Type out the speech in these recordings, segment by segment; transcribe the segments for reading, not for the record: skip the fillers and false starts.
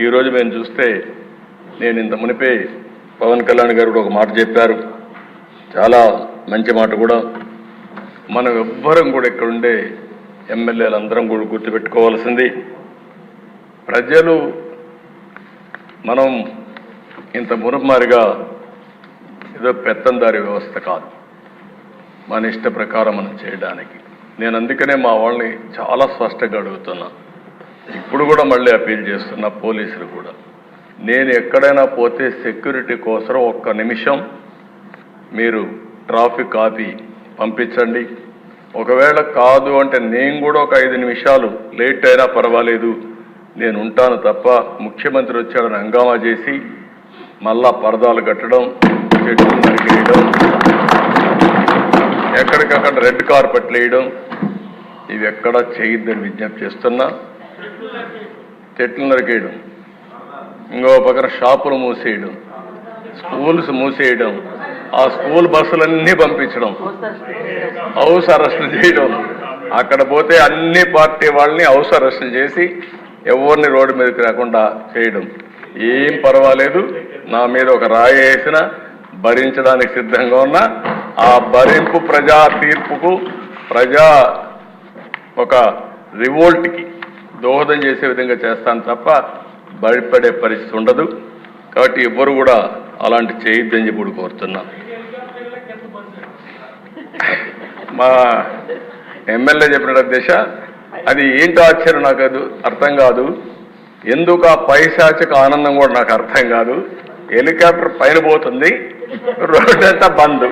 ఈరోజు మేము చూస్తే నేను ఇంత మునిపే పవన్ కళ్యాణ్ గారు కూడా ఒక మాట చెప్పారు, చాలా మంచి మాట కూడా. మనం ఎవ్వరం కూడా ఇక్కడ ఉండే ఎమ్మెల్యేలు అందరం కూడా గుర్తుపెట్టుకోవాల్సింది, ప్రజలు మనం ఇంత మురుమారిగా ఏదో పెత్తందారి వ్యవస్థ కాదు, మన ఇష్ట ప్రకారం మనం చేయడానికి. నేను అందుకనే మా వాళ్ళని చాలా స్పష్టంగా అడుగుతున్నా, ఇప్పుడు కూడా మళ్ళీ అపీల్ చేస్తున్నా పోలీసులు కూడా, నేను ఎక్కడైనా పోతే సెక్యూరిటీ కోసం ఒక్క నిమిషం మీరు ట్రాఫిక్ ఆపి పంపించండి. ఒకవేళ కాదు అంటే నేను కూడా ఒక 5 నిమిషాలు లేట్ అయినా పర్వాలేదు, నేను ఉంటాను తప్ప ముఖ్యమంత్రి వచ్చాడని హంగామా చేసి మళ్ళా పరదాలు కట్టడం, చెట్లు నరికేయడం, ఎక్కడికక్కడ రెడ్ కార్పెట్లు వేయడం, ఇవి ఎక్కడా చేయొద్దని విజ్ఞప్తి చేస్తున్నా. చెట్లు నరికేయడం, ఇంకో పక్కన షాపులు మూసేయడం, స్కూల్స్ మూసేయడం, ఆ స్కూల్ బస్సులన్నీ పంపించడం, హౌస్ అరెస్టులు చేయడం, అక్కడ పోతే అన్ని పార్టీ వాళ్ళని హౌస్ అరెస్టులు చేసి ఎవరిని రోడ్డు మీదకి రాకుండా చేయడం. ఏం పర్వాలేదు, నా మీద ఒక రాయి వేసినా భరించడానికి సిద్ధంగా ఉన్నా. ఆ భరింపు ప్రజా తీర్పుకు, ప్రజా ఒక రివోల్ట్కి దోహదం చేసే విధంగా చేస్తాను తప్ప భయపడే పరిస్థితి ఉండదు. కాబట్టి ఎవ్వరు కూడా అలాంటి చేయొద్దని చెప్పి కోరుతున్నా. మా ఎమ్మెల్యే చెప్పిన దిశ అది ఏంటో ఆశ్చర్యం, నాకు అది అర్థం కాదు. ఎందుకు ఆ పైశాచిక ఆనందం కూడా నాకు అర్థం కాదు. హెలికాప్టర్ పైన పోతుంది, రోడ్డు అంతా బంద్,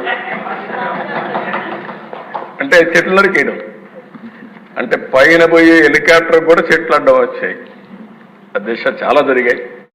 అంటే చెట్లు నరికేయడం, అంటే పైన పోయి హెలికాప్టర్ కూడా చెట్లు అడ్డం వచ్చాయి. ఆ దిశ చాలా జరిగాయి.